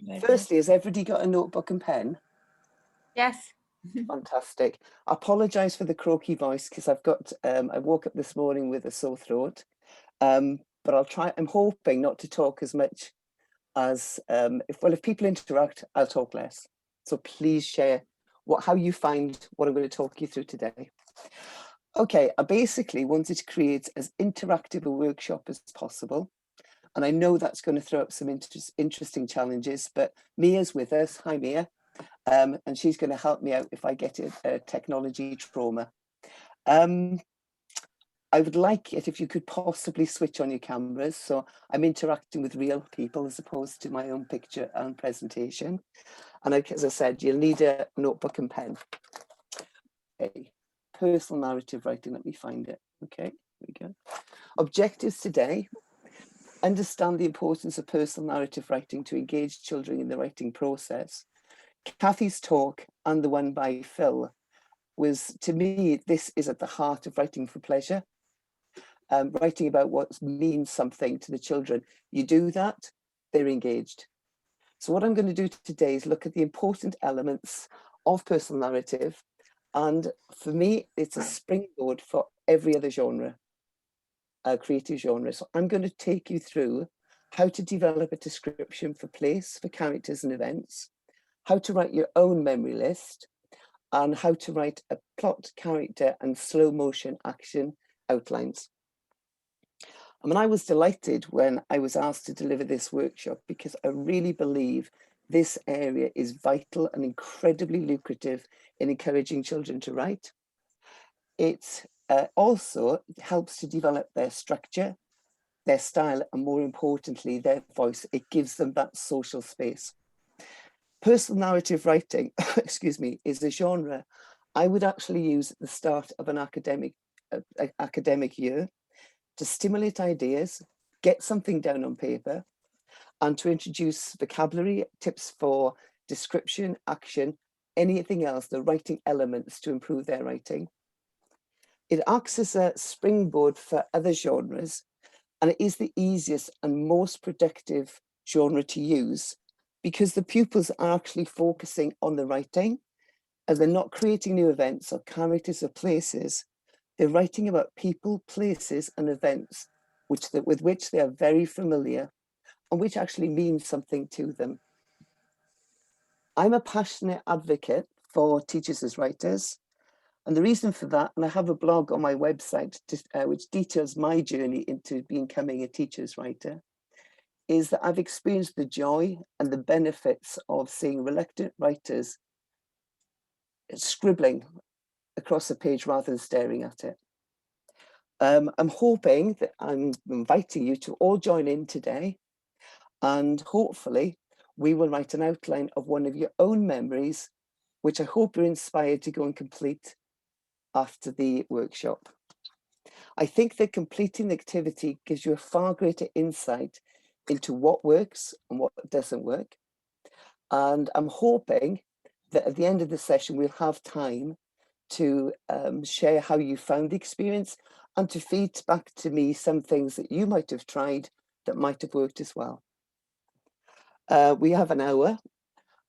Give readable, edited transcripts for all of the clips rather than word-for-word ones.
Ready. Firstly, has everybody got a notebook and pen? Yes. Fantastic. I apologise for the croaky voice because I've got, I woke up this morning with a sore throat, but I'll try, I'm hoping not to talk as much as, if people interact, I'll talk less. So please share how you find what I'm going to talk you through today. Okay, I basically wanted to create as interactive a workshop as possible. And I know that's going to throw up some interesting challenges, but Mia's with us. Hi, Mia. And she's going to help me out if I get a technology trauma. I would like it if you could possibly switch on your cameras. So I'm interacting with real people as opposed to my own picture and presentation. And as I said, you'll need a notebook and pen. Okay. Personal narrative writing, let me find it. Okay, here we go. Objectives today. Understand the importance of personal narrative writing to engage children in the writing process. Kathy's talk and the one by Phil was, to me, this is at the heart of writing for pleasure. Writing about what means something to the children. You do that, they're engaged. So what I'm going to do today is look at the important elements of personal narrative. And for me, it's a springboard for every other genre, creative genre. So I'm going to take you through how to develop a description for place, for characters and events, how to write your own memory list, and how to write a plot, character, and slow motion action outlines. I mean, I was delighted when I was asked to deliver this workshop because I really believe this area is vital and incredibly lucrative in encouraging children to write. It also helps to develop their structure, their style, and more importantly, their voice. It gives them that social space. Personal narrative writing, excuse me, is a genre I would actually use at the start of an academic year to stimulate ideas, get something down on paper, and to introduce vocabulary, tips for description, action, anything else, the writing elements to improve their writing. It acts as a springboard for other genres, and it is the easiest and most productive genre to use because the pupils are actually focusing on the writing and they're not creating new events or characters or places. They're writing about people, places, and events with which they are very familiar and which actually mean something to them. I'm a passionate advocate for teachers as writers. And the reason for that, and I have a blog on my website which details my journey into becoming a teacher's writer, is that I've experienced the joy and the benefits of seeing reluctant writers scribbling across a page rather than staring at it. I'm hoping that I'm inviting you to all join in today, and hopefully we will write an outline of one of your own memories, which I hope you're inspired to go and complete after the workshop. I think that completing the activity gives you a far greater insight into what works and what doesn't work. And I'm hoping that at the end of the session, we'll have time to share how you found the experience and to feed back to me some things that you might have tried that might have worked as well. We have an hour,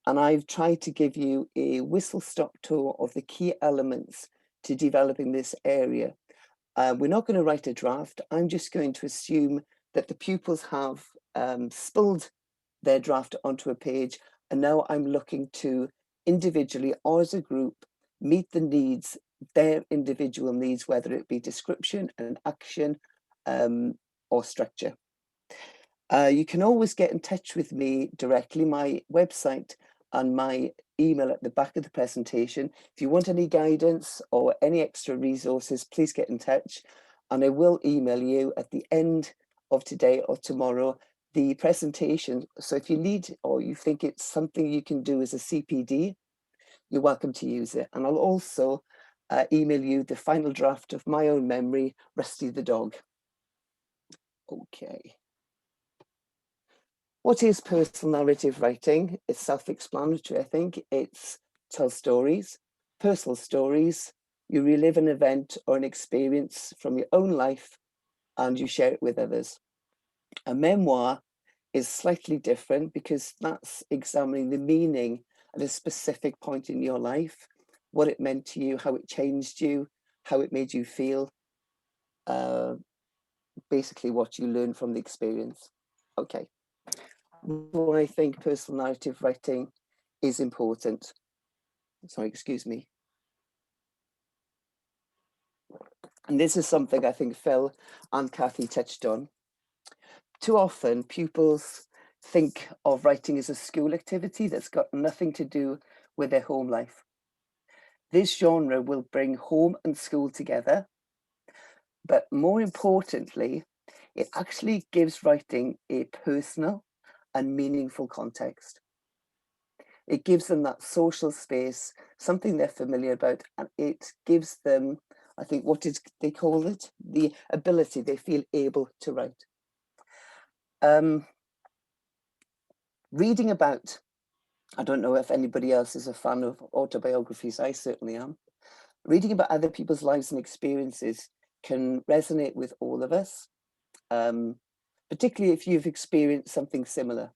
and I've tried to give you a whistle-stop tour of the key elements to developing this area. We're not going to write a draft. I'm just going to assume that the pupils have spilled their draft onto a page, and now I'm looking to individually or as a group meet the needs, their individual needs, whether it be description and action or structure. You can always get in touch with me directly. My website and my email at the back of the presentation. If you want any guidance or any extra resources, please get in touch, and I will email you at the end of today or tomorrow the presentation. So if you need or you think it's something you can do as a CPD, you're welcome to use it. And I'll also email you the final draft of my own memory, Rusty the dog. Okay. What is personal narrative writing? It's self-explanatory, I think. It's tell stories, personal stories. You relive an event or an experience from your own life and you share it with others. A memoir is slightly different because that's examining the meaning at a specific point in your life, what it meant to you, how it changed you, how it made you feel, basically what you learned from the experience. Okay. Why I think personal narrative writing is important. Sorry, excuse me. And this is something I think Phil and Kathy touched on. Too often pupils think of writing as a school activity that's got nothing to do with their home life. This genre will bring home and school together, but more importantly, it actually gives writing a personal and meaningful context. It gives them that social space, something they're familiar about, and it gives them, I think, what did they call it? The ability, they feel able to write. Reading about, I don't know if anybody else is a fan of autobiographies, I certainly am. Reading about other people's lives and experiences can resonate with all of us, particularly if you've experienced something similar.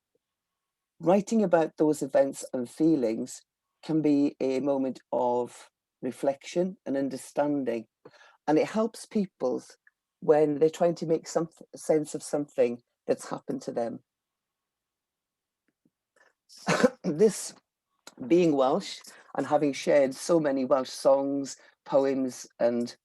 Writing about those events and feelings can be a moment of reflection and understanding, and it helps people when they're trying to make some sense of something that's happened to them. This, being Welsh and having shared so many Welsh songs, poems, and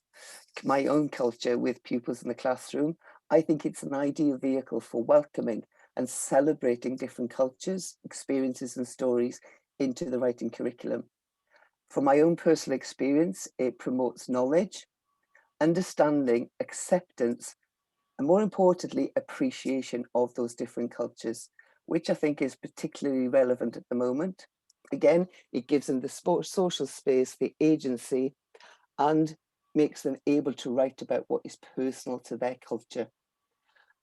my own culture with pupils in the classroom, I think it's an ideal vehicle for welcoming and celebrating different cultures, experiences, and stories into the writing curriculum. From my own personal experience, it promotes knowledge, understanding, acceptance, and more importantly, appreciation of those different cultures, which I think is particularly relevant at the moment. Again, it gives them the social space, the agency, and makes them able to write about what is personal to their culture.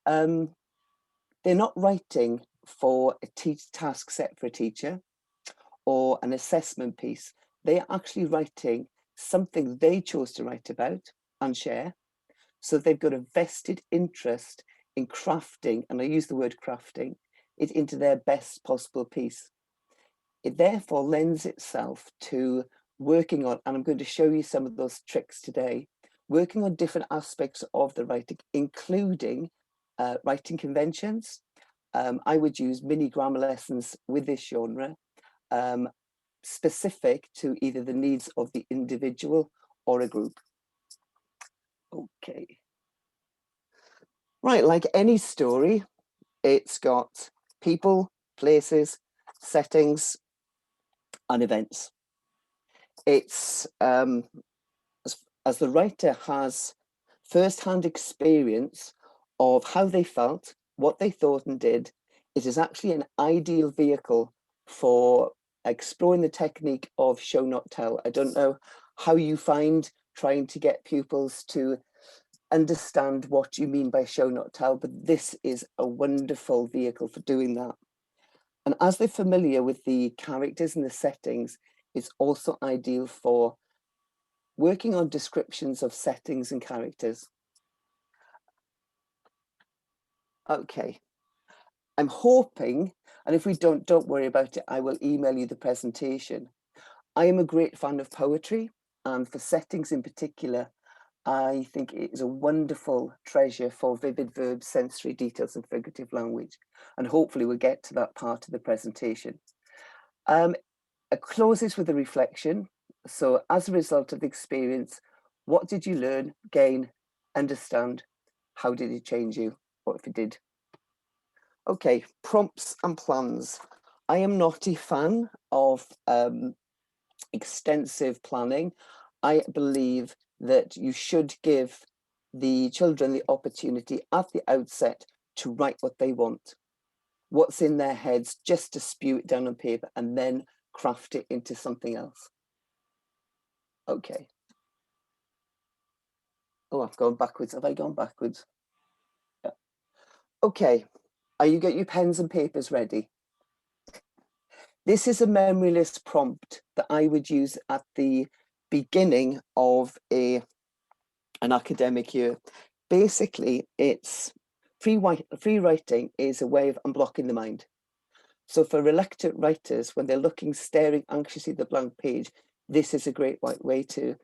They're not writing for a task set for a teacher or an assessment piece. They're actually writing something they chose to write about and share. So they've got a vested interest in crafting, and I use the word crafting, it into their best possible piece. It therefore lends itself to working on, and I'm going to show you some of those tricks today, working on different aspects of the writing, including writing conventions. I would use mini grammar lessons with this genre, specific to either the needs of the individual or a group. Okay. Right, like any story, it's got people, places, settings, and events. It's, as the writer has first-hand experience of how they felt, what they thought and did, it is actually an ideal vehicle for exploring the technique of show not tell. I don't know how you find trying to get pupils to understand what you mean by show not tell, but this is a wonderful vehicle for doing that. And as they're familiar with the characters and the settings, it's also ideal for working on descriptions of settings and characters. Okay, I'm hoping, and if we don't worry about it, I will email you the presentation. I am a great fan of poetry, and for settings in particular, I think it is a wonderful treasure for vivid verbs, sensory details, and figurative language. And hopefully we'll get to that part of the presentation. It closes with a reflection. So as a result of the experience, what did you learn, gain, understand? How did it change you? What if it did? Okay, prompts and plans. I am not a fan of extensive planning. I believe that you should give the children the opportunity at the outset to write what they want, what's in their heads, just to spew it down on paper and then craft it into something else. Okay. Oh, I've gone backwards. Have I gone backwards? Yeah. Okay. Are you got your pens and papers ready? This is a memory list prompt that I would use at the beginning of an academic year. Basically, it's free writing is a way of unblocking the mind. So for reluctant writers, when they're staring anxiously at the blank page, this is a great way to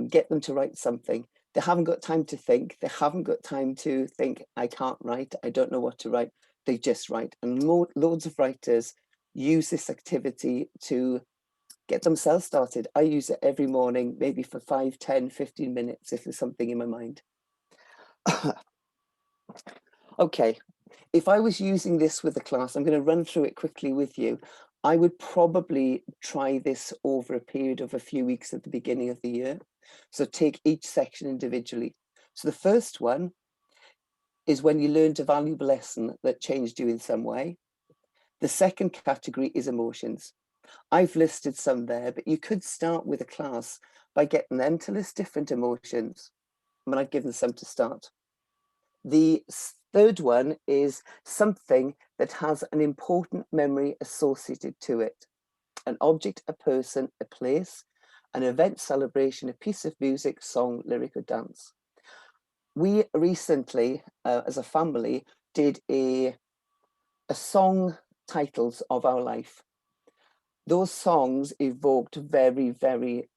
get them to write something. They haven't got time to think. They haven't got time to think, I can't write, I don't know what to write. They just write. And loads of writers use this activity to get themselves started. I use it every morning, maybe for 5, 10, 15 minutes if there's something in my mind. Okay, if I was using this with the class, I'm going to run through it quickly with you. I would probably try this over a period of a few weeks at the beginning of the year. So take each section individually. So the first one is when you learned a valuable lesson that changed you in some way. The second category is emotions. I've listed some there, but you could start with a class by getting them to list different emotions. And I've given some to start. The third one is something that has an important memory associated to it. An object, a person, a place, an event, celebration, a piece of music, song, lyric, or dance. We recently, as a family, did a song titles of our life. Those songs evoked very, very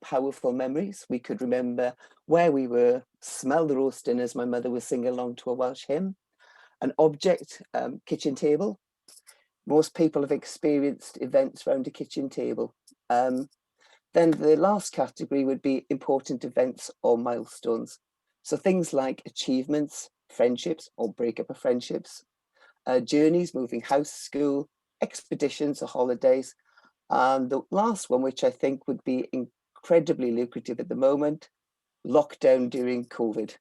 powerful memories. We could remember where we were, smell the roast dinners my mother was singing along to a Welsh hymn, an object, kitchen table. Most people have experienced events around a kitchen table. Then the last category would be important events or milestones. So things like achievements, friendships or breakup of friendships, journeys, moving house, school, expeditions or holidays. And the last one, which I think would be incredibly lucrative at the moment, lockdown during COVID.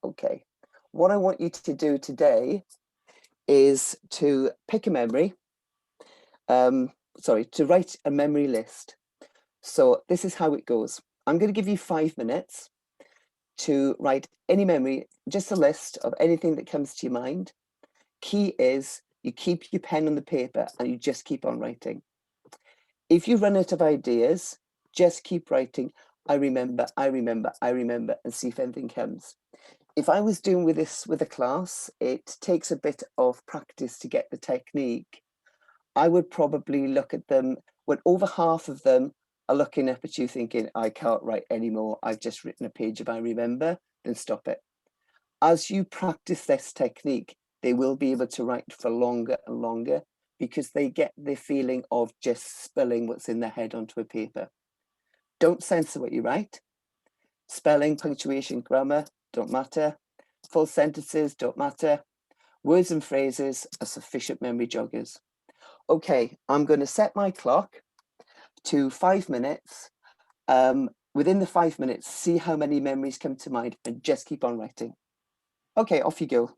Okay, what I want you to do today is to pick a memory, to write a memory list. So this is how it goes. I'm going to give you 5 minutes to write any memory, just a list of anything that comes to your mind. Key is you keep your pen on the paper and you just keep on writing. If you run out of ideas, just keep writing. I remember, I remember, I remember, and see if anything comes. If I was doing this with a class, it takes a bit of practice to get the technique. I would probably look at them when over half of them are looking up at you thinking, I can't write anymore. I've just written a page of I remember, then stop it. As you practice this technique, they will be able to write for longer and longer because they get the feeling of just spilling what's in their head onto a paper. Don't censor what you write. Spelling, punctuation, grammar don't matter. Full sentences don't matter. Words and phrases are sufficient memory joggers. Okay, I'm going to set my clock to 5 minutes. Within the 5 minutes, see how many memories come to mind and just keep on writing. Okay, off you go.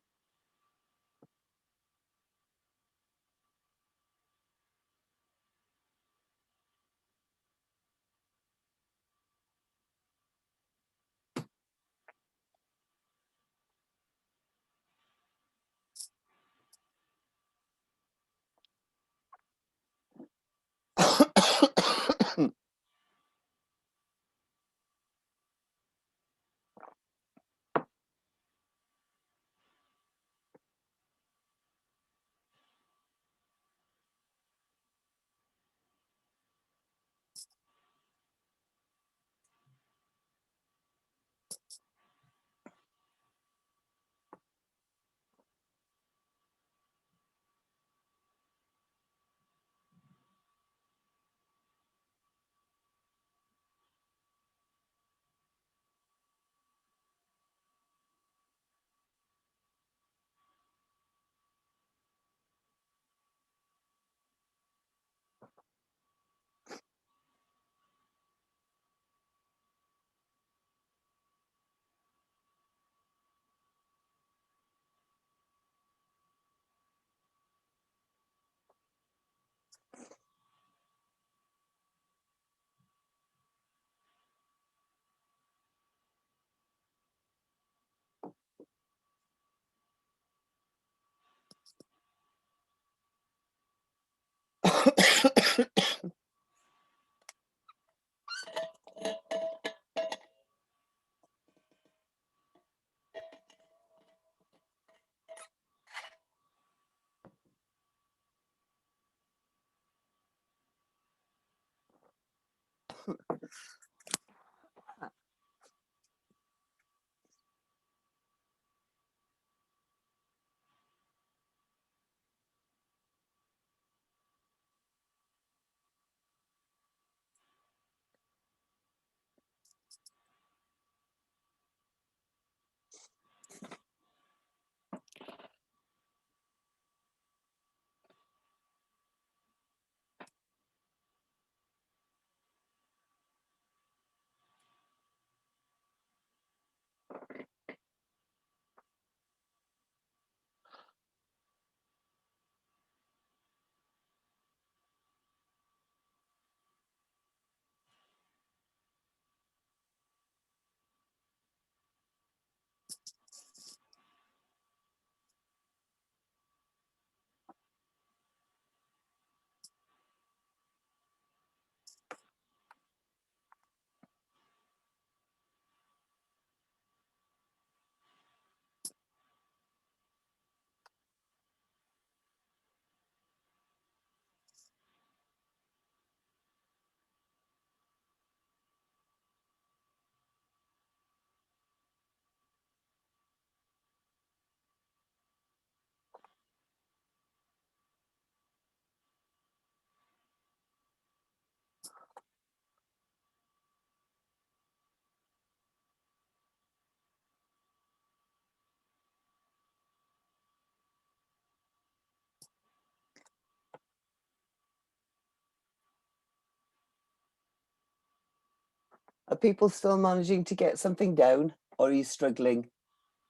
Are people still managing to get something down, or are you struggling?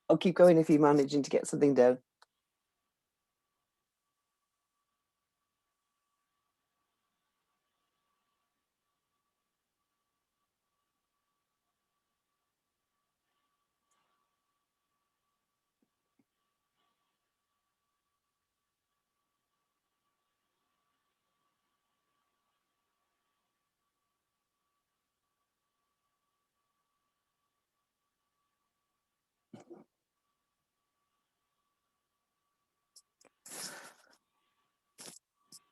Oh, keep going if you're managing to get something down.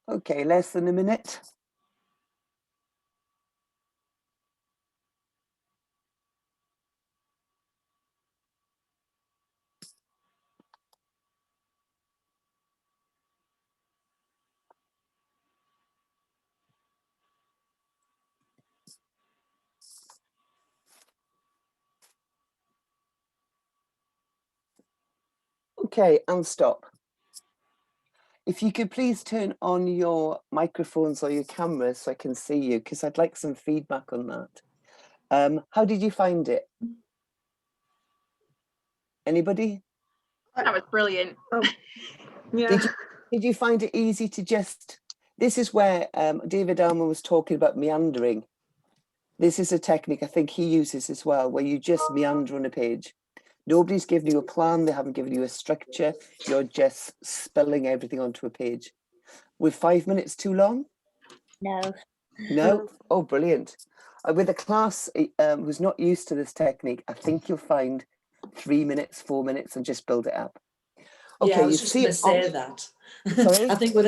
Okay, less than a minute. Okay, and stop. If you could please turn on your microphones or your cameras so I can see you, because I'd like some feedback on that. How did you find it? Anybody? That was brilliant. Yeah. Did you find it easy to just, this is where David Alman was talking about meandering. This is a technique I think he uses as well, where you just meander on a page. Nobody's given you a plan, they haven't given you a structure, you're just spilling everything onto a page. With 5 minutes too long? No. No? Oh, brilliant. With a class who's not used to this technique, I think you'll find 3 minutes, 4 minutes, and just build it up. Okay, yeah, I was you just see going to say that. Sorry? I think with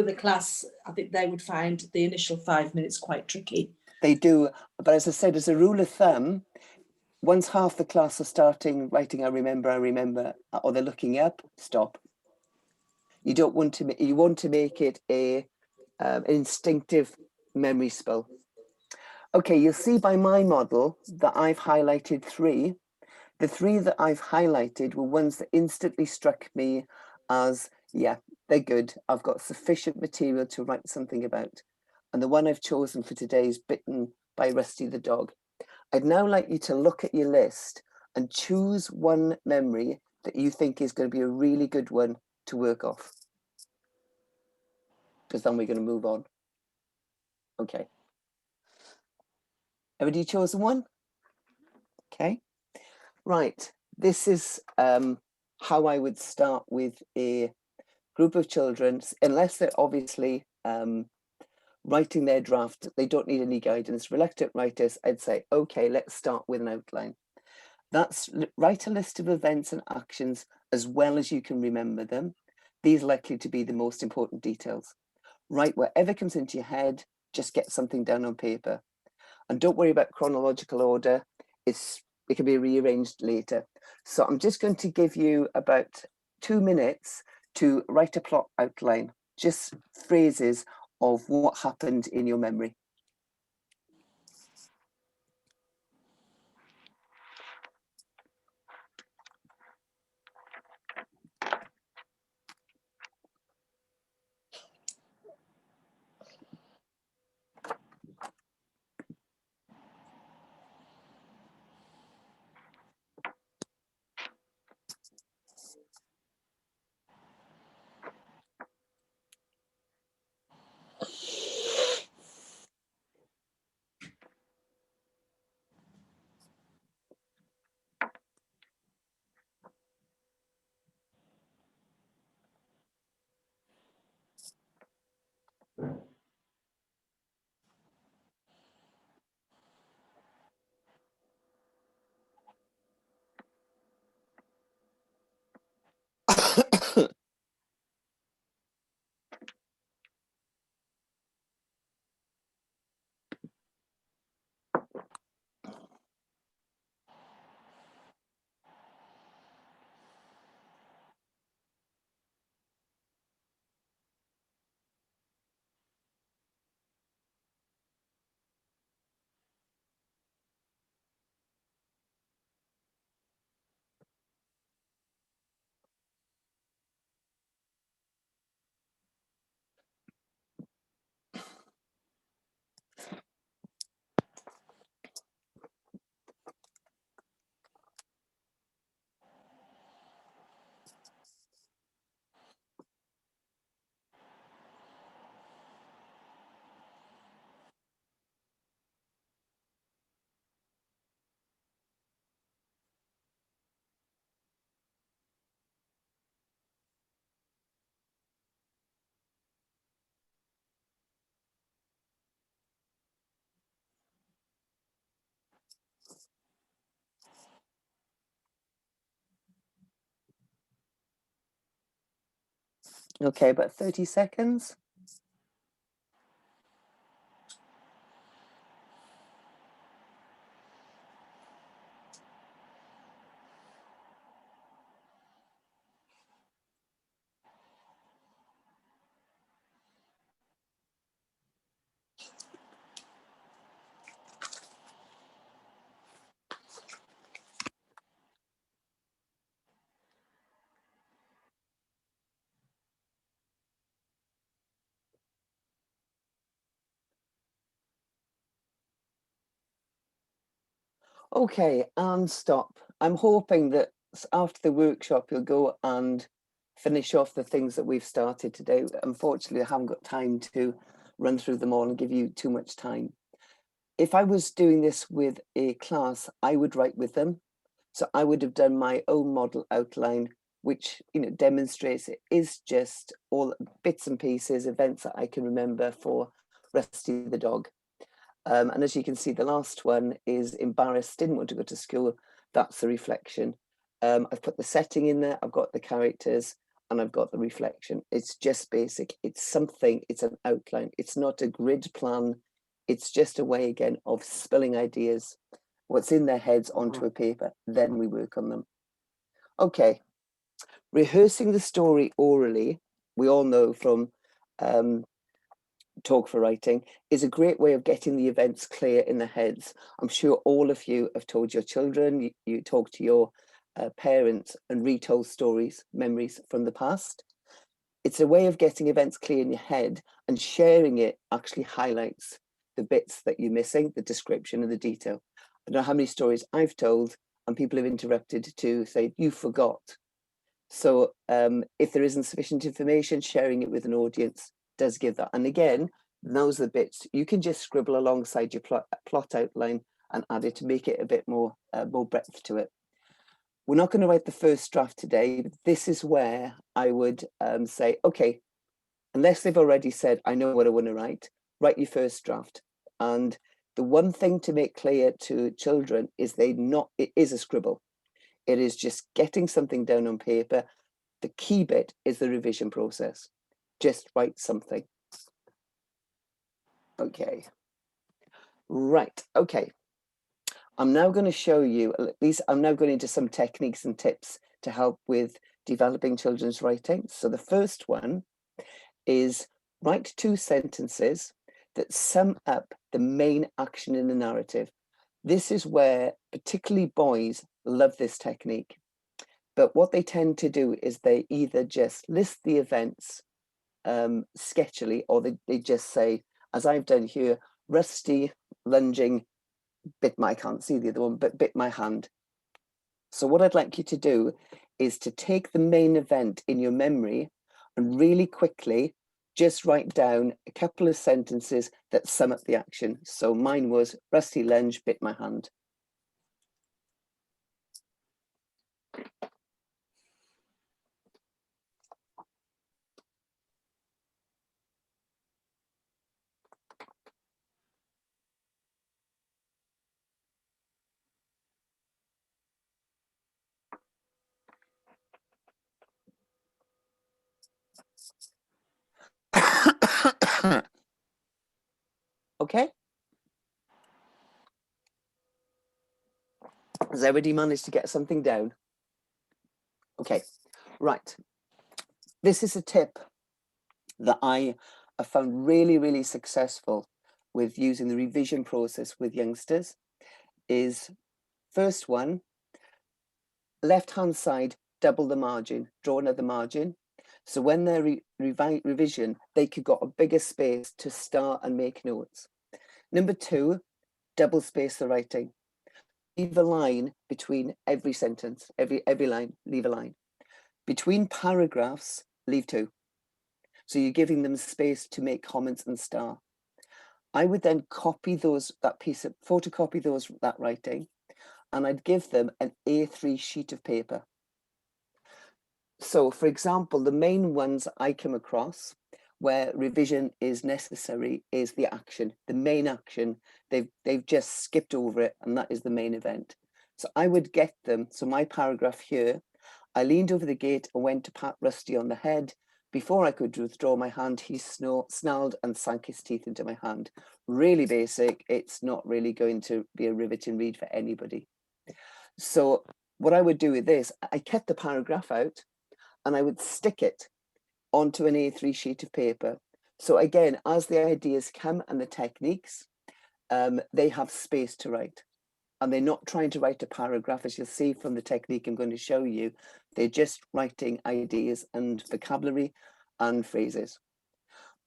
a class, I think they would find the initial 5 minutes quite tricky. They do, but as I said, as a rule of thumb, once half the class are starting writing, I remember, or they're looking up, stop. You don't want to, you want to make it an instinctive memory spill. Okay, you'll see by my model that I've highlighted 3. The 3 that I've highlighted were ones that instantly struck me as, yeah, they're good. I've got sufficient material to write something about. And the one I've chosen for today is Bitten by Rusty the Dog. I'd now like you to look at your list and choose one memory that you think is going to be a really good one to work off. Because then we're going to move on. Okay. Everybody chosen one? Okay. Right. This is how I would start with a group of children, unless they're obviously writing their draft, they don't need any guidance. Reluctant writers, I'd say, okay, let's start with an outline. That's write a list of events and actions as well as you can remember them. These are likely to be the most important details. Write whatever comes into your head, just get something down on paper. And don't worry about chronological order. It can be rearranged later. So I'm just going to give you about 2 minutes to write a plot outline, just phrases of what happened in your memory. Okay, about 30 seconds. Okay, and stop. I'm hoping that after the workshop, you'll go and finish off the things that we've started today. Unfortunately, I haven't got time to run through them all and give you too much time. If I was doing this with a class, I would write with them. So I would have done my own model outline, which, you know, demonstrates it is just all bits and pieces, events that I can remember for Rusty the dog. And as you can see, the last one is embarrassed, didn't want to go to school. That's the reflection. I've put the setting in there, I've got the characters, and I've got the reflection. It's just basic. It's something, it's an outline. It's not a grid plan. It's just a way, again, of spilling ideas, what's in their heads onto a paper. Then we work on them. Okay. Rehearsing the story orally, we all know from Talk for Writing, is a great way of getting the events clear in their heads. I'm sure all of you have told your children, you talk to your parents and retold stories, memories from the past. It's a way of getting events clear in your head, and sharing it actually highlights the bits that you're missing, the description and the detail. I don't know how many stories I've told and people have interrupted to say, you forgot. So if there isn't sufficient information, sharing it with an audience does give that. And again, those are the bits you can just scribble alongside your plot outline and add it to make it a bit more breadth to it. We're not going to write the first draft today, but this is where I would say, okay, unless they've already said, I know what I want to write your first draft. And the one thing to make clear to children is it is a scribble. It is just getting something down on paper. The key bit is the revision process. Just write something. Okay. Right. Okay. I'm now going to show you, at least I'm now going into some techniques and tips to help with developing children's writing. So the first one is write 2 sentences that sum up the main action in the narrative. This is where particularly boys love this technique. But what they tend to do is they either just list the events sketchily, or they just say, as I've done here, Rusty lunging I can't see the other one, but bit my hand. So what I'd like you to do is to take the main event in your memory and really quickly just write down a couple of sentences that sum up the action. So mine was Rusty lunged, bit my hand. Okay. Has everybody managed to get something down? Okay, right. This is a tip that I have found really, really successful with using the revision process with youngsters. Is first one, left-hand side, double the margin, draw another margin. So when they're revision, they could got a bigger space to start and make notes. Number 2, double space the writing. Leave a line between every sentence, every line, leave a line. Between paragraphs, leave 2. So you're giving them space to make comments and start. I would then copy photocopy that writing, and I'd give them an A3 sheet of paper. So for example, the main ones I come across where revision is necessary is the action, the main action. They've just skipped over it, and that is the main event. So I would get them, so my paragraph here, I leaned over the gate and went to pat Rusty on the head. Before I could withdraw my hand, he snarled and sank his teeth into my hand. Really basic. It's not really going to be a riveting read for anybody. So what I would do with this, I kept the paragraph out and I would stick it onto an A3 sheet of paper. So again, as the ideas come and the techniques, they have space to write. And they're not trying to write a paragraph, as you'll see from the technique I'm going to show you. They're just writing ideas and vocabulary and phrases.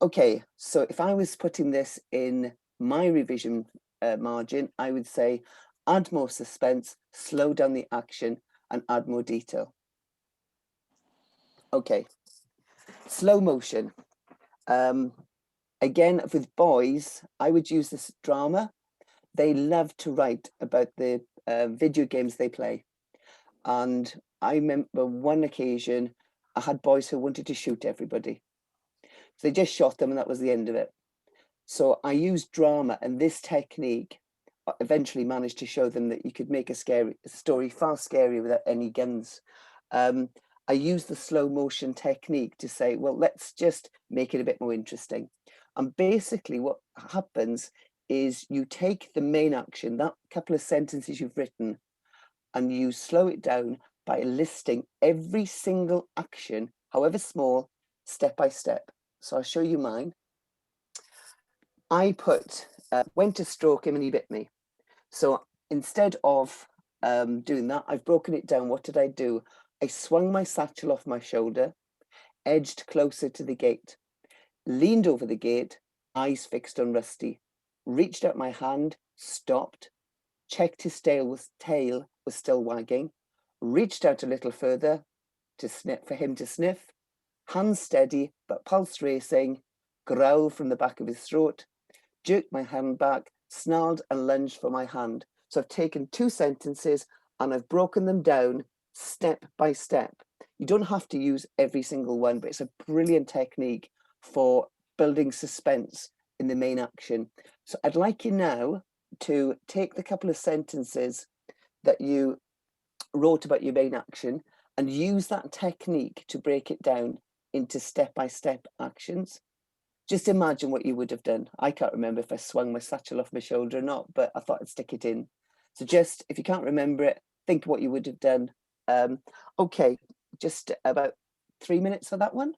Okay, so if I was putting this in my revision margin, I would say add more suspense, slow down the action, and add more detail. Okay, slow motion. Again, with boys, I would use this drama. They love to write about the video games they play. And I remember one occasion, I had boys who wanted to shoot everybody. So they just shot them and that was the end of it. So I used drama, and this technique eventually managed to show them that you could make a story far scarier without any guns. I used the slow motion technique to say, well, let's just make it a bit more interesting. And basically what happens is you take the main action, that couple of sentences you've written, and you slow it down by listing every single action, however small, step by step. So I'll show you mine. I put, went to stroke him and he bit me. So instead of doing that, I've broken it down. What did I do? I swung my satchel off my shoulder, edged closer to the gate, leaned over the gate, eyes fixed on Rusty, reached out my hand, stopped, checked his tail was still wagging, reached out a little further to sniff for him to sniff, hand steady but pulse racing, growl from the back of his throat, jerked my hand back, snarled and lunged for my hand. So I've taken two sentences and I've broken them down step by step. You don't have to use every single one, but it's a brilliant technique for building suspense in the main action. So I'd like you now to take the couple of sentences that you wrote about your main action and use that technique to break it down into step-by-step actions. Just imagine what you would have done. I can't remember if I swung my satchel off my shoulder or not, but I thought I'd stick it in. So just, if you can't remember it, think what you would have done. Okay, just about 3 minutes for that one.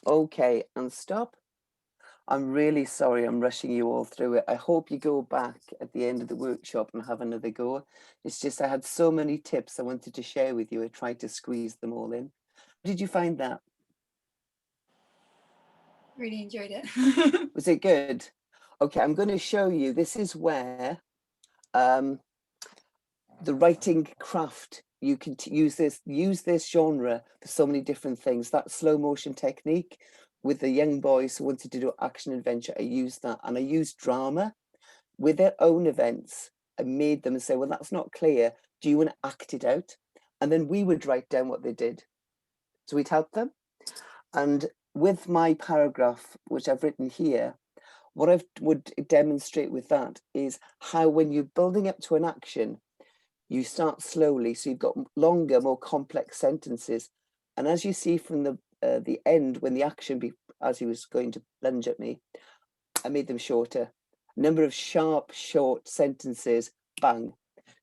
Okay, and stop. I'm really sorry I'm rushing you all through it. I hope you go back at the end of the workshop and have another go. It's just I had so many tips I wanted to share with you. I tried to squeeze them all in. Did you find that? Really enjoyed it. Was it good? Okay, I'm going to show you. This is where the writing craft, you can use this genre for so many different things. That slow motion technique with the young boys who wanted to do action adventure, I used that, and I used drama with their own events. I made them say, well, that's not clear. Do you want to act it out? And then we would write down what they did. So we'd help them. And with my paragraph, which I've written here, what I would demonstrate with that is how when you're building up to an action, you start slowly. So you've got longer, more complex sentences. And as you see from the end, when the action, as he was going to lunge at me, I made them shorter. Number of sharp, short sentences, bang.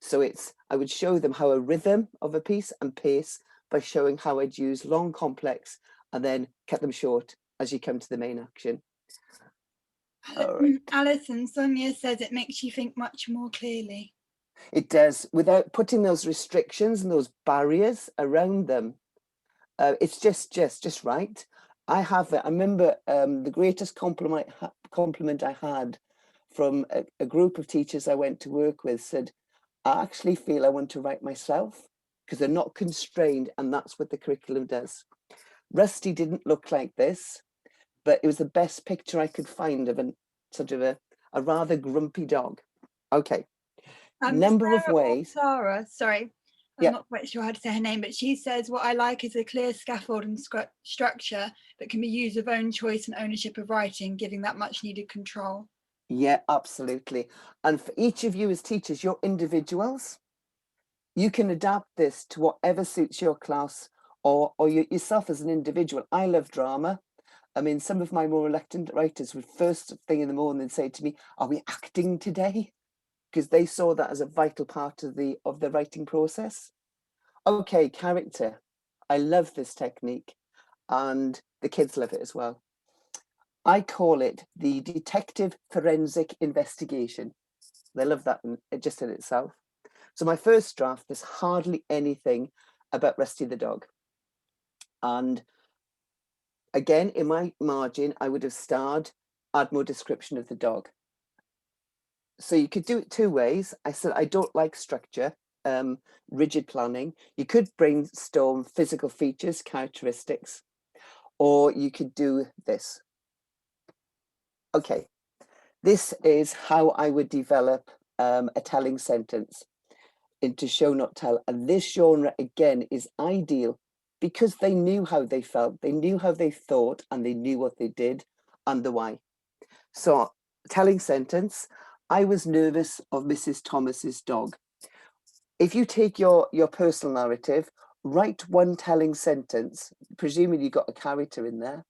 So I would show them how a rhythm of a piece and pace by showing how I'd use long, complex, and then cut them short as you come to the main action. All right. Alison, Sonia says it makes you think much more clearly. It does, without putting those restrictions and those barriers around them. It's just right. I remember the greatest compliment I had from a group of teachers I went to work with said, I actually feel I want to write myself because they're not constrained, and that's what the curriculum does. Rusty didn't look like this, but it was the best picture I could find of a rather grumpy dog. Okay. Number of ways. Sarah, sorry, I'm Yeah. not quite sure how to say her name, but she says, what I like is a clear scaffold and structure that can be used of own choice and ownership of writing, giving that much needed control. Yeah, absolutely. And for each of you as teachers, you're individuals. You can adapt this to whatever suits your class or yourself as an individual. I love drama. I mean, some of my more reluctant writers would first thing in the morning say to me, are we acting today? Because they saw that as a vital part of the writing process. Okay, character. I love this technique and the kids love it as well. I call it the detective forensic investigation. They love that just in itself. So my first draft, there's hardly anything about Rusty the dog. And again, in my margin, I would have starred, add more description of the dog. So you could do it two ways. I said, I don't like structure, rigid planning. You could brainstorm physical features, characteristics, or you could do this. Okay, this is how I would develop a telling sentence into show, not tell. And this genre, again, is ideal because they knew how they felt, they knew how they thought, and they knew what they did and the why. So, telling sentence, I was nervous of Mrs. Thomas's dog. If you take your personal narrative, write one telling sentence, presuming you got a character in there.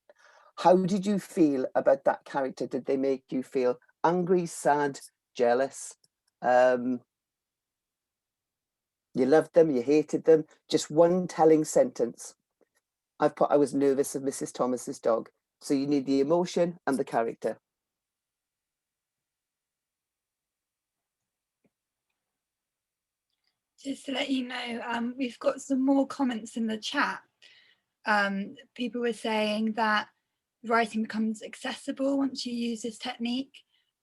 How did you feel about that character? Did they make you feel angry, sad, jealous? You loved them, you hated them? Just one telling sentence. I've put, I was nervous of Mrs. Thomas's dog. So you need the emotion and the character. Just to let you know, we've got some more comments in the chat. People were saying that writing becomes accessible once you use this technique.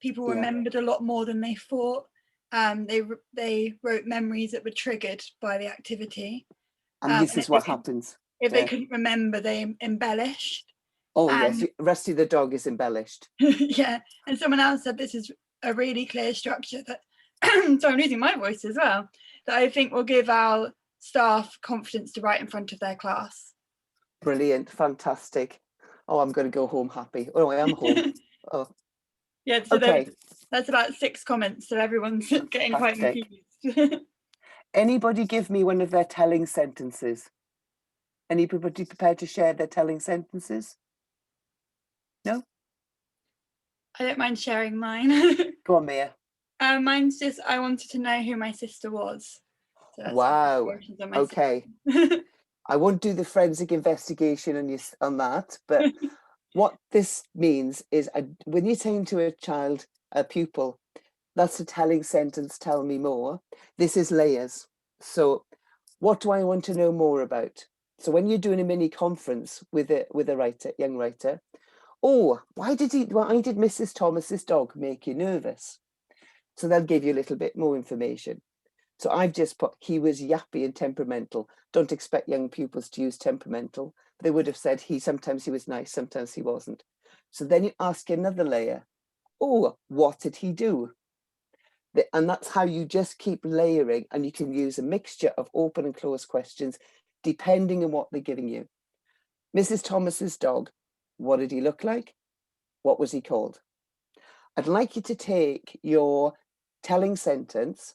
People remembered a lot more than they thought. They wrote memories that were triggered by the activity. And this is what happens. If they couldn't remember, they embellished. Oh, yes, Rusty the dog is embellished. Yeah, and someone else said this is a really clear structure that, so I'm losing my voice as well, that I think will give our staff confidence to write in front of their class. Brilliant, fantastic. Oh, I'm going to go home happy. Oh, I am home. Oh. Yeah, so okay. That's about 6 comments, so everyone's getting quite confused. Anybody give me one of their telling sentences? Anybody prepared to share their telling sentences? No? I don't mind sharing mine. Go on, Mia. Mine's just, I wanted to know who my sister was. So Wow. Okay. I won't do the forensic investigation on that, but what this means is when you're saying to a child, a pupil, that's a telling sentence, tell me more, this is layers. So what do I want to know more about? So when you're doing a mini conference with a writer, young writer, oh, why did Mrs. Thomas's dog make you nervous? So they'll give you a little bit more information. So I've just put, he was yappy and temperamental. Don't expect young pupils to use temperamental. They would have said sometimes he was nice, sometimes he wasn't. So then you ask another layer, oh, what did he do? And that's how you just keep layering, and you can use a mixture of open and closed questions depending on what they're giving you. Mrs. Thomas's dog, what did he look like? What was he called? I'd like you to take your telling sentence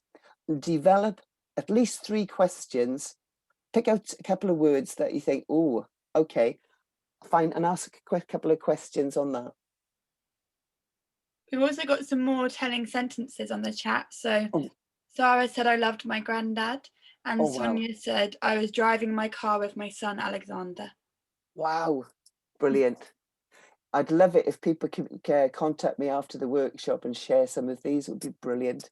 and develop at least 3 questions, pick out a couple of words that you think, oh, okay, fine, and ask a couple of questions on that. We've also got some more telling sentences on the chat. So Sarah said, I loved my granddad. And Sonia said, I was driving my car with my son, Alexander. Wow, brilliant. I'd love it if people can contact me after the workshop and share some of these. It would be brilliant.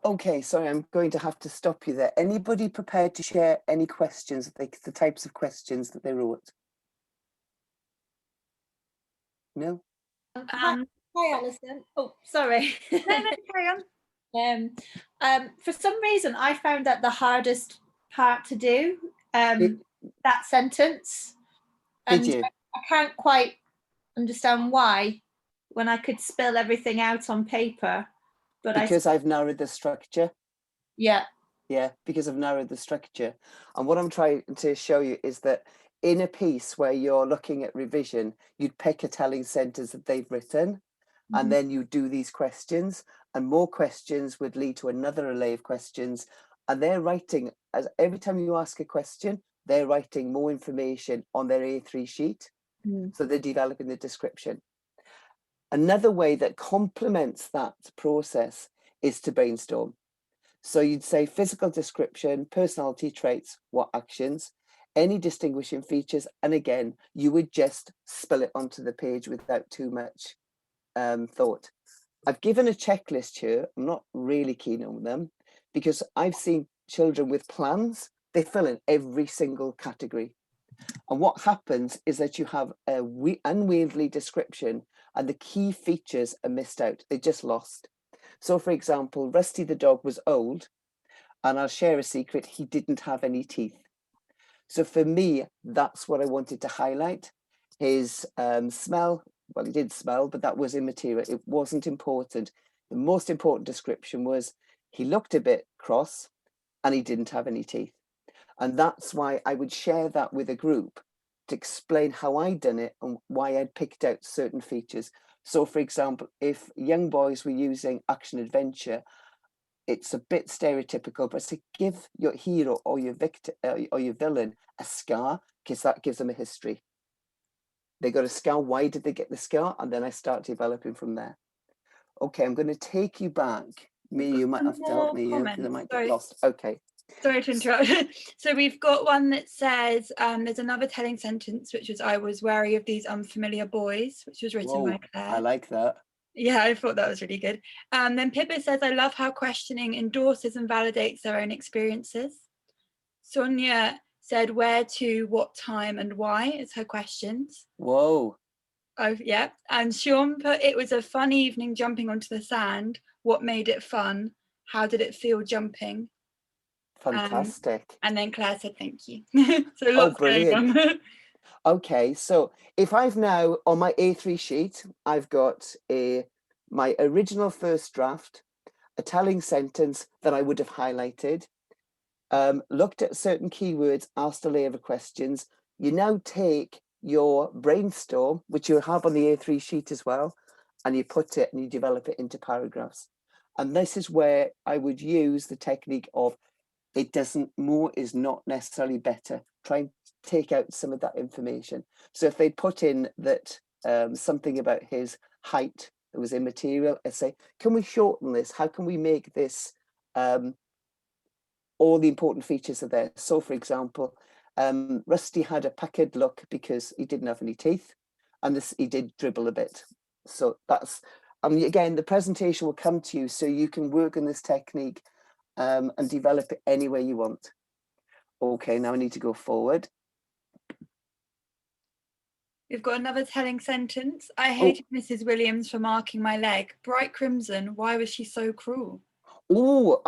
Okay, sorry, I'm going to have to stop you there. Anybody prepared to share any questions, the types of questions that they wrote? No? Hi, Alison. Oh, sorry. No, carry on. For some reason, I found that the hardest part to do, that sentence. Did you? I can't quite understand why, when I could spill everything out on paper. But because I've narrowed the structure. Yeah. Yeah, because I've narrowed the structure. And what I'm trying to show you is that in a piece where you're looking at revision, you'd pick a telling sentence that they've written, and then you do these questions, and more questions would lead to another array of questions. And they're writing, as every time you ask a question, they're writing more information on their A3 sheet. So they're developing the description. Another way that complements that process is to brainstorm. So you'd say physical description, personality traits, what actions, any distinguishing features, and again, you would just spill it onto the page without too much thought. I've given a checklist here. I'm not really keen on them because I've seen children with plans, they fill in every single category. And what happens is that you have a unwieldy description and the key features are missed out. They're just lost. So for example, Rusty the dog was old, and I'll share a secret, he didn't have any teeth. So for me, that's what I wanted to highlight. His smell, well, he did smell, but that was immaterial. It wasn't important. The most important description was he looked a bit cross and he didn't have any teeth. And that's why I would share that with a group to explain how I'd done it and why I'd picked out certain features. So for example, if young boys were using action adventure, it's a bit stereotypical, but to give your hero or your victim or your villain a scar, because that gives them a history. They got a scar, why did they get the scar? And then I start developing from there. Okay, I'm going to take you back. You might have to help me here because I might get lost. Okay. Sorry to interrupt. So we've got one that says, there's another telling sentence, which was, I was wary of these unfamiliar boys, which was written by Claire. I like that. Yeah, I thought that was really good. Then Pippa says, I love how questioning endorses and validates their own experiences. Sonia said, where to, what time and why is her questions. Whoa. Oh, yeah. And Sean put, it was a fun evening jumping onto the sand. What made it fun? How did it feel jumping? Fantastic. And then Claire said, thank you. So lots brilliant. going on. Okay, so if I've now, on my A3 sheet, I've got my original first draft, a telling sentence that I would have highlighted, looked at certain keywords, asked a layer of questions. You now take your brainstorm, which you have on the A3 sheet as well, and you put it and you develop it into paragraphs. And this is where I would use the technique of more is not necessarily better. Try and take out some of that information. So if they put in that something about his height that was immaterial, I say, can we shorten this? How can we make this, all the important features are there. So for example, Rusty had a puckered look because he didn't have any teeth, and he did dribble a bit. So that's, again, the presentation will come to you so you can work on this technique and develop it any way you want. Okay, now I need to go forward. We've got another telling sentence. I hated Mrs. Williams for marking my leg. Bright crimson. Why was she so cruel? Oh,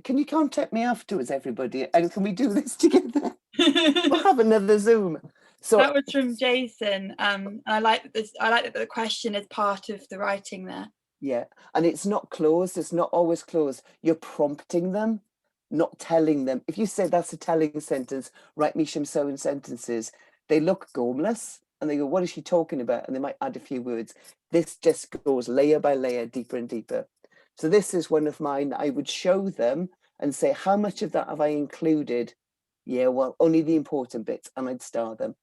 can you contact me afterwards, everybody? And can we do this together? We'll have another Zoom. So that was from Jason. I like this. I like that the question is part of the writing there. Yeah, and it's not closed. It's not always closed. You're prompting them, not telling them. If you say that's a telling sentence, write me some sewing sentences. They look gormless and they go, what is she talking about? And they might add a few words. This just goes layer by layer, deeper and deeper. So this is one of mine. I would show them and say, how much of that have I included? Yeah, well, only the important bits, and I'd star them.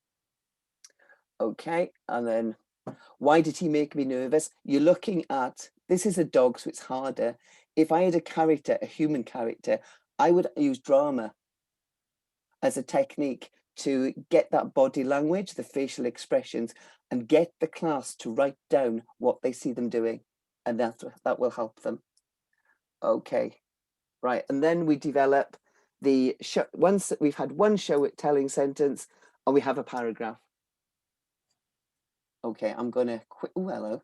Okay, and then why did he make me nervous? You're looking at, this is a dog, so it's harder. If I had a character, a human character, I would use drama as a technique to get that body language, the facial expressions, and get the class to write down what they see them doing. And that will help them. Okay, right. And then we develop the show. Once we've had one show it telling sentence, and we have a paragraph. Okay, I'm gonna quit. Oh, hello.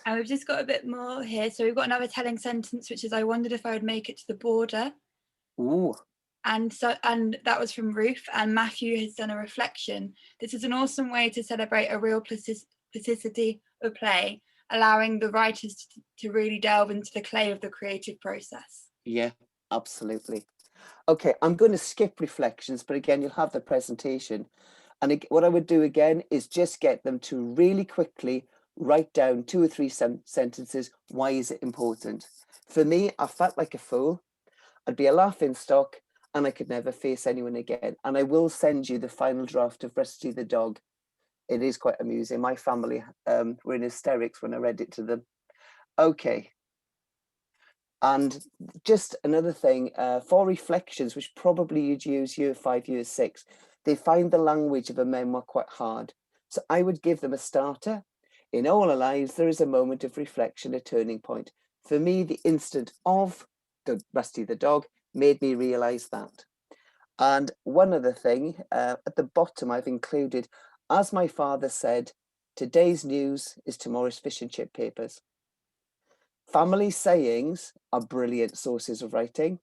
And we've just got a bit more here. So we've got another telling sentence, which is, I wondered if I would make it to the border. Ooh. And that was from Ruth, and Matthew has done a reflection. This is an awesome way to celebrate a real plasticity of play, allowing the writers to really delve into the clay of the creative process. Yeah, absolutely. Okay, I'm going to skip reflections, but again, you'll have the presentation. And what I would do again is just get them to really quickly write down 2 or 3 sentences. Why is it important? For me, I felt like a fool. I'd be a laughing stock and I could never face anyone again. And I will send you the final draft of Rusty the Dog. It is quite amusing. My family were in hysterics when I read it to them. Okay. And just another thing, for reflections, which probably you'd use year 5, year 6, they find the language of a memoir quite hard. So I would give them a starter. In all our lives, there is a moment of reflection, a turning point. For me, the instant of the Rusty the Dog made me realize that. And one other thing, at the bottom, I've included, as my father said, today's news is tomorrow's fish and chip papers. Family sayings are brilliant sources of writing.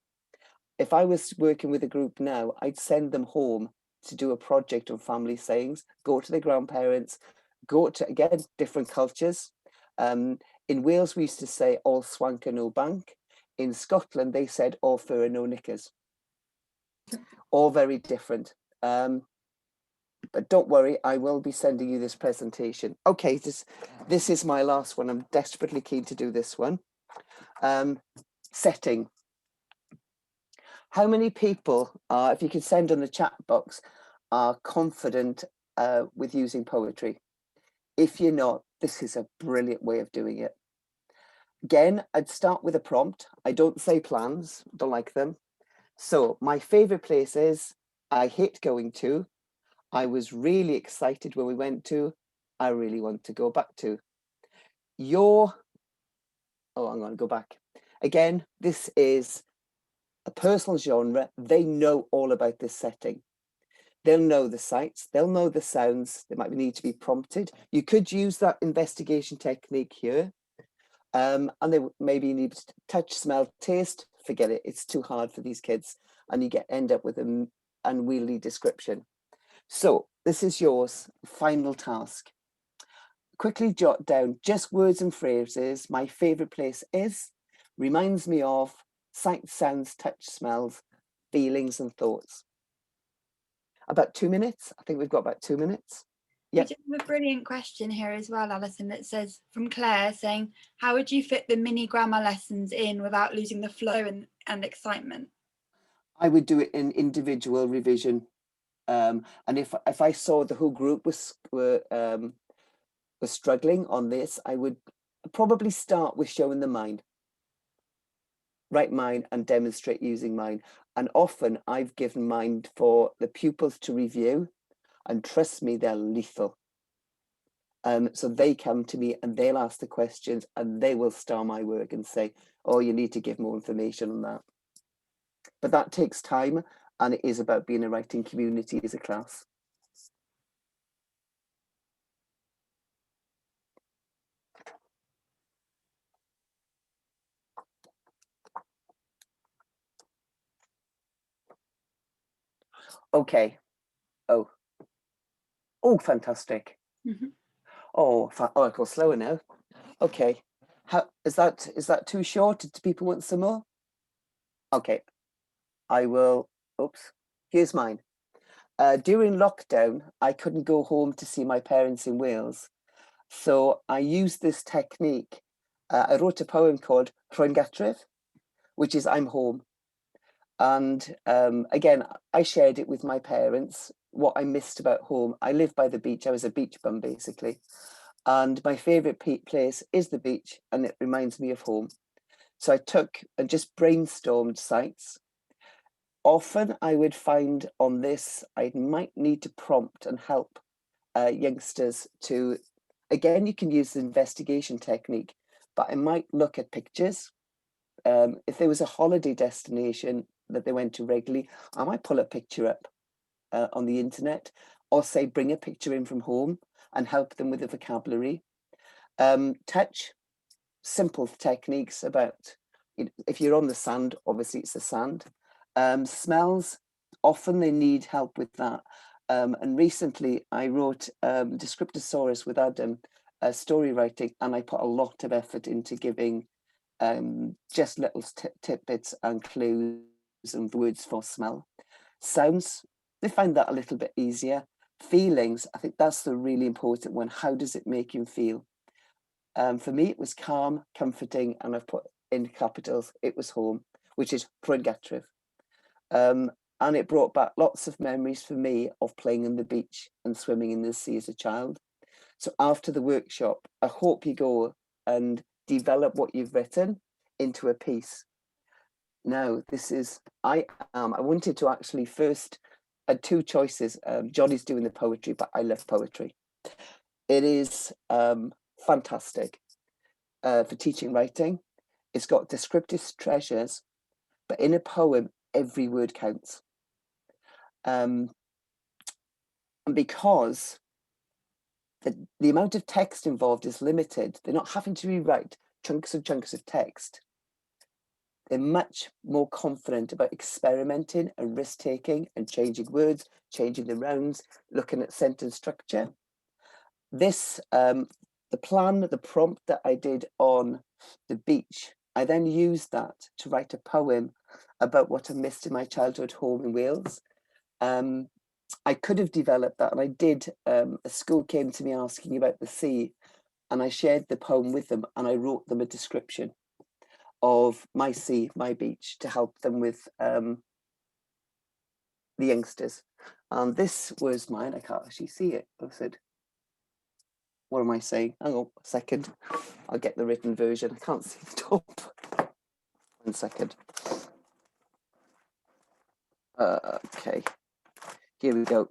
If I was working with a group now, I'd send them home to do a project on family sayings, go to the grandparents, go to, again, different cultures. In Wales, we used to say all swank and no bank. In Scotland, they said all fur and no knickers. All very different. But don't worry, I will be sending you this presentation. Okay, this is my last one. I'm desperately keen to do this one. Setting. How many people, if you could send on the chat box, are confident with using poetry? If you're not, this is a brilliant way of doing it. Again, I'd start with a prompt. I don't say plans, don't like them. So my favorite places, I hate going to. I was really excited when we went to. I really want to go back to. I'm going to go back. Again, this is a personal genre. They know all about this setting. They'll know the sights, they'll know the sounds. They might need to be prompted. You could use that investigation technique here. And they maybe need touch, smell, taste. Forget it, it's too hard for these kids. And you end up with an unwieldy description. So this is yours, final task. Quickly jot down just words and phrases. My favorite place is, reminds me of, sight, sounds, touch, smells, feelings and thoughts. About 2 minutes. I think we've got about 2 minutes. Yeah. We just have a brilliant question here as well, Alison, that says, from Claire, saying, how would you fit the mini grammar lessons in without losing the flow and excitement? I would do it in individual revision. And if I saw the whole group was struggling on this, I would probably start with showing them mine. Write mine and demonstrate using mine. And often I've given mine for the pupils to review, and trust me, they're lethal. So they come to me and they'll ask the questions and they will star my work and say, oh, you need to give more information on that. But that takes time, and it is about being a writing community as a class. Okay. Oh, fantastic. Mhm. Oh, I go slower now. Okay. How is that too short? Do people want some more? Okay. I will. Oops. Here's mine. During lockdown, I couldn't go home to see my parents in Wales. So I used this technique. I wrote a poem called Brainstorm, which is I'm home. And again, I shared it with my parents, what I missed about home. I live by the beach. I was a beach bum, basically. And my favourite place is the beach, and it reminds me of home. So I took and just brainstormed sites. Often I would find on this, I might need to prompt and help youngsters to, again, you can use the investigation technique, but I might look at pictures. If there was a holiday destination that they went to regularly, I might pull a picture up on the internet, or say bring a picture in from home and help them with the vocabulary. Touch, simple techniques about, if you're on the sand, obviously it's the sand. Smells, often they need help with that. And recently I wrote Descriptosaurus with Adam, story writing, and I put a lot of effort into giving just little tidbits and clues and words for smell. Sounds, they find that a little bit easier. Feelings, I think that's the really important one. How does it make you feel? For me, it was calm, comforting, and I've put in capitals, it was home, which is Brainstorm. And it brought back lots of memories for me of playing on the beach and swimming in the sea as a child. So after the workshop, I hope you go and develop what you've written into a piece. Now, this is, I wanted to actually first, had two choices. Johnny's doing the poetry, but I love poetry. It is fantastic for teaching writing. It's got descriptive treasures, but in a poem, every word counts. And because the amount of text involved is limited, they're not having to rewrite chunks of text. They're much more confident about experimenting and risk-taking and changing words, changing the rounds, looking at sentence structure. This, the prompt that I did on the beach, I then used that to write a poem about what I missed in my childhood home in Wales. I could have developed that, and I did. A school came to me asking about the sea, and I shared the poem with them, and I wrote them a description of my sea, my beach, to help them with the youngsters. And this was mine. I can't actually see it. I said, what am I saying? Hang on a second. I'll get the written version. I can't see the top. 1 second. Okay, here we go.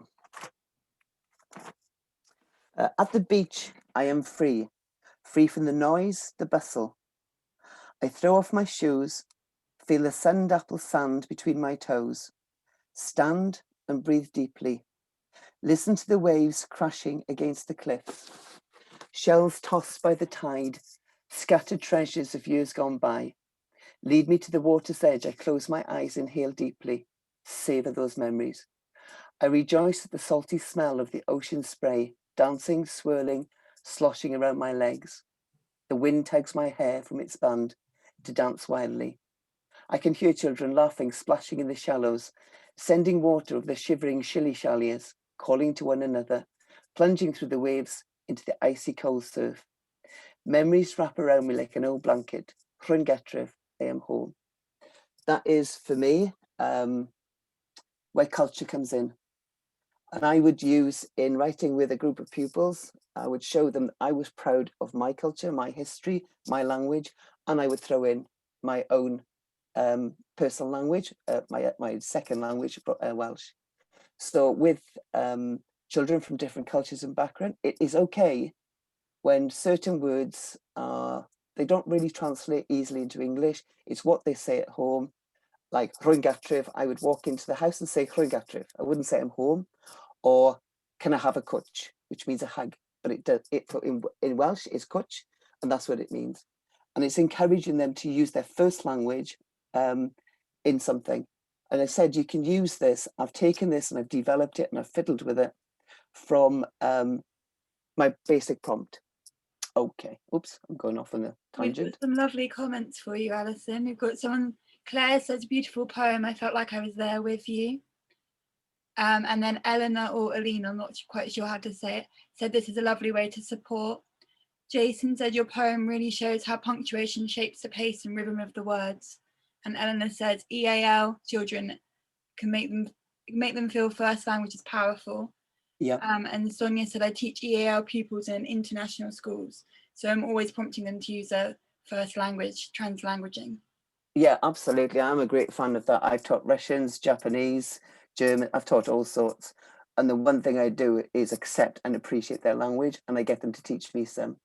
At the beach, I am free from the noise, the bustle. I throw off my shoes, feel the sun-dappled sand between my toes, stand and breathe deeply, listen to the waves crashing against the cliffs, shells tossed by the tide, scattered treasures of years gone by. Lead me to the water's edge, I close my eyes, inhale deeply, savor those memories. I rejoice at the salty smell of the ocean spray, dancing, swirling, sloshing around my legs. The wind tugs my hair from its band to dance wildly. I can hear children laughing, splashing in the shallows, sending water of the shivering shilly-shalliers, calling to one another, plunging through the waves into the icy cold surf. Memories wrap around me like an old blanket. Llwyngetref, I am home. That is, for me, where culture comes in. And I would use, in writing with a group of pupils, I would show them I was proud of my culture, my history, my language, and I would throw in my own personal language, my second language, Welsh. So with children from different cultures and background, it is okay when certain words they don't really translate easily into English. It's what they say at home. Like Llwyngetref, I would walk into the house and say Llwyngetref. I wouldn't say I'm home. Or can I have a cwtch, which means a hug, but in Welsh is cwtch, and that's what it means. And it's encouraging them to use their first language in something. And I said, you can use this. I've taken this and I've developed it and I've fiddled with it from my basic prompt. Okay, oops, I'm going off on a We've tangent. got some lovely comments for you, Alison. We've got someone, Claire says, beautiful poem. I felt like I was there with you. And then Eleanor or Alina, I'm not quite sure how to say it, said this is a lovely way to support. Jason said your poem really shows how punctuation shapes the pace and rhythm of the words. And Eleanor says EAL children can make them feel first language is powerful. Yeah. And Sonia said I teach EAL pupils in international schools, so I'm always prompting them to use their first language, translanguaging. Yeah, absolutely. I'm a great fan of that. I've taught Russians, Japanese, German, I've taught all sorts. And the one thing I do is accept and appreciate their language, and I get them to teach me some.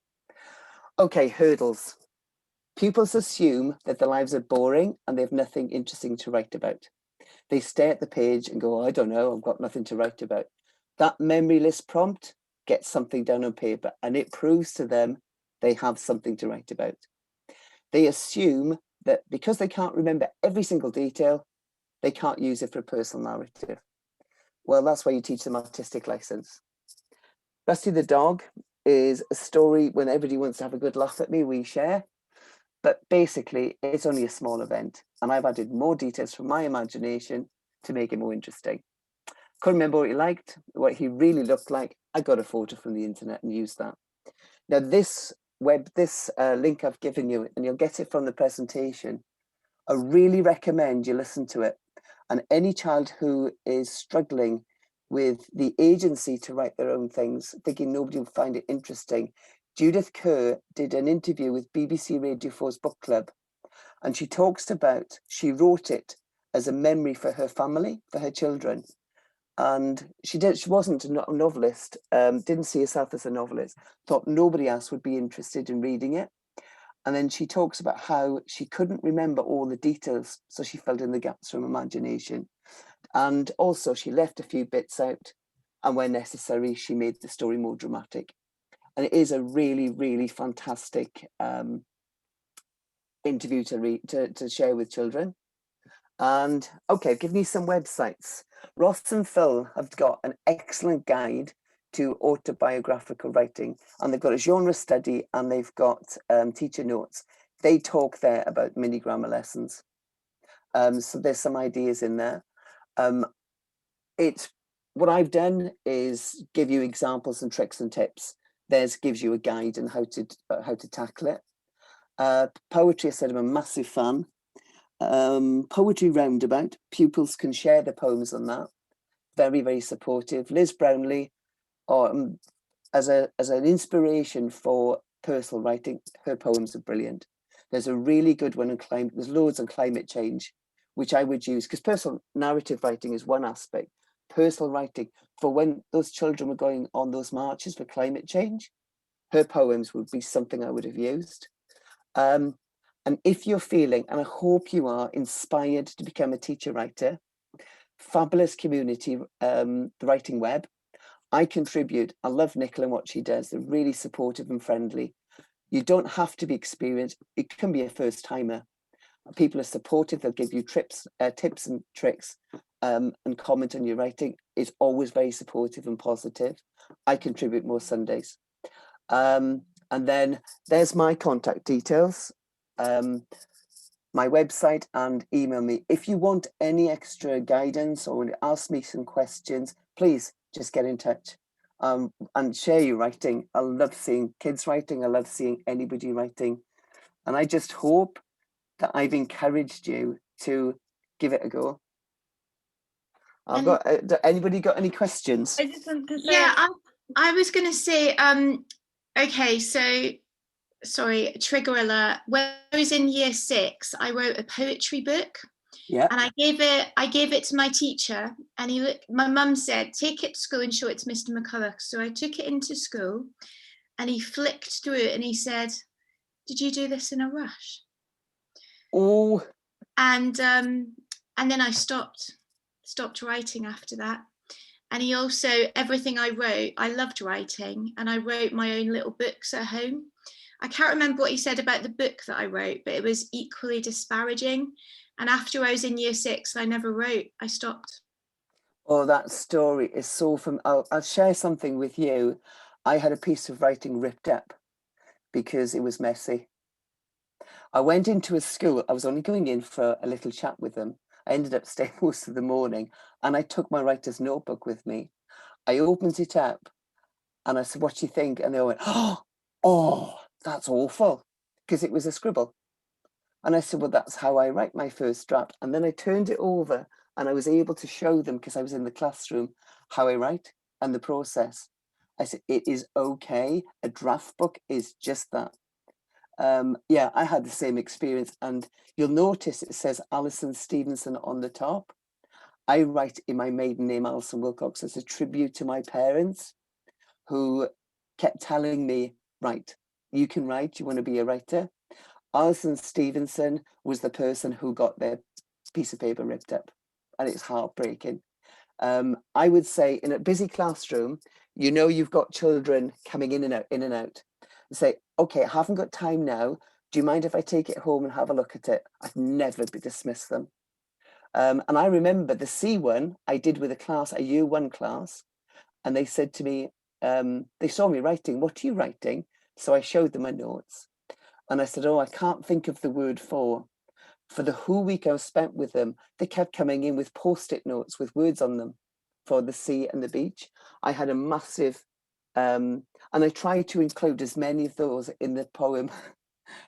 Okay, hurdles. Pupils assume that their lives are boring and they have nothing interesting to write about. They stare at the page and go, I don't know, I've got nothing to write about. That memory list prompt gets something down on paper, and it proves to them they have something to write about. They assume that because they can't remember every single detail, they can't use it for a personal narrative. Well, that's why you teach them artistic license. Rusty the dog is a story when everybody wants to have a good laugh at me, we share. But basically, it's only a small event, and I've added more details from my imagination to make it more interesting. Couldn't remember what he liked, what he really looked like. I got a photo from the internet and used that. Now, this link I've given you, and you'll get it from the presentation, I really recommend you listen to it. And any child who is struggling with the agency to write their own things, thinking nobody will find it interesting, Judith Kerr did an interview with BBC Radio 4's book club, and she talks about, she wrote it as a memory for her family, for her children. And she wasn't a novelist, didn't see herself as a novelist, thought nobody else would be interested in reading it. And then she talks about how she couldn't remember all the details, so she filled in the gaps from imagination. And also she left a few bits out, and where necessary, she made the story more dramatic. And it is a really, really fantastic interview to share with children. And okay, give me some websites. Ross and Phil have got an excellent guide to autobiographical writing, and they've got a genre study, and they've got teacher notes. They talk there about mini grammar lessons. So there's some ideas in there. What I've done is give you examples and tricks and tips. Theirs gives you a guide on how to tackle it. Poetry, I said I'm a massive fan. Poetry Roundabout, pupils can share their poems on that. Very, very supportive. Liz Brownlee, as an inspiration for personal writing, her poems are brilliant. There's a really good one on climate, there's loads on climate change, which I would use, because personal narrative writing is one aspect. Personal writing, for when those children were going on those marches for climate change, her poems would be something I would have used. And if you're feeling, and I hope you are, inspired to become a teacher writer, fabulous community, the Writing Web. I contribute. I love Nicola and what she does. They're really supportive and friendly. You don't have to be experienced. It can be a first timer. People are supportive. They'll give you tips and tricks and comment on your writing. It's always very supportive and positive. I contribute more Sundays. And then there's my contact details. My website, and email me. If you want any extra guidance or want to ask me some questions, please just get in touch. and share your writing. I love seeing kids writing. I love seeing anybody writing. And I just hope that I've encouraged you to give it a go. I've got, anybody got any questions? I just want to say, Yeah, I was going to say, okay, so sorry, trigger alert. When I was in year 6, I wrote a poetry book. Yeah. And I gave it to my teacher, and my mum said, take it to school and show it to Mr. McCulloch. So I took it into school, and he flicked through it and he said, did you do this in a rush? Oh. And then I stopped writing after that. And he also, everything I wrote, I loved writing, and I wrote my own little books at home. I can't remember what he said about the book that I wrote, but it was equally disparaging. And after I was in year 6, I never wrote. I stopped. Oh, that story is so I'll share something with you. I had a piece of writing ripped up because it was messy. I went into a school. I was only going in for a little chat with them. I ended up staying most of the morning, and I took my writer's notebook with me. I opened it up and I said, what do you think? And they went, oh, that's awful, because it was a scribble. And I said, well, that's how I write my first draft. And then I turned it over and I was able to show them, because I was in the classroom, how I write and the process. I said, it is okay. A draft book is just that. Yeah, I had the same experience. And you'll notice it says Alison Stevenson on the top. I write in my maiden name, Alison Wilcox, as a tribute to my parents, who kept telling me, right, you can write, you want to be a writer. Alison Stevenson was the person who got their piece of paper ripped up, and it's heartbreaking. I would say in a busy classroom, you know, you've got children coming in and out, and say, okay, I haven't got time now. Do you mind if I take it home and have a look at it? I'd never dismiss them. And I remember the C1 I did with a class, a year 1 class, and they said to me, they saw me writing, what are you writing? So I showed them my notes. And I said, oh, I can't think of the word for. For the whole week I was spent with them, they kept coming in with post-it notes with words on them for the sea and the beach. I had a massive, and I tried to include as many of those in the poem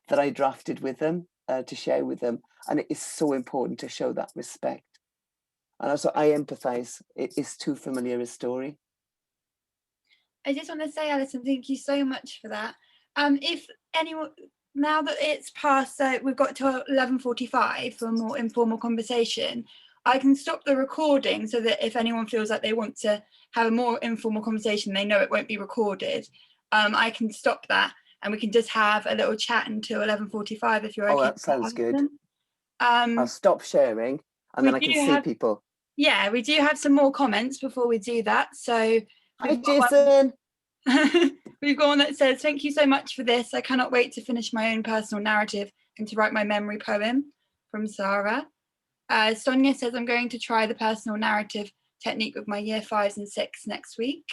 that I drafted with them to share with them. And it is so important to show that respect. And also I empathise. It is too familiar a story. I just want to say, Alison, thank you so much for that. If anyone, now that it's past, so we've got to 11:45 for a more informal conversation, I can stop the recording so that if anyone feels like they want to have a more informal conversation, they know it won't be recorded. I can stop that and we can just have a little chat until 11:45 if you're okay. Oh, that sounds good. I'll stop sharing and then I can see people. Yeah, we do have some more comments before we do that. So hi, Jason. We've got one that says, thank you so much for this. I cannot wait to finish my own personal narrative and to write my memory poem, from Sarah. Sonia says, I'm going to try the personal narrative technique with my year 5s and 6 next week.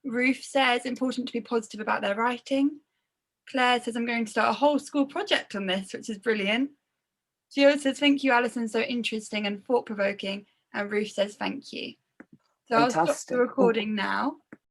Ruth says, important to be positive about their writing. Claire says, I'm going to start a whole school project on this, which is brilliant. Gio says, thank you, Alison, so interesting and thought-provoking. And Ruth says, thank you. So fantastic. I'll stop the recording now.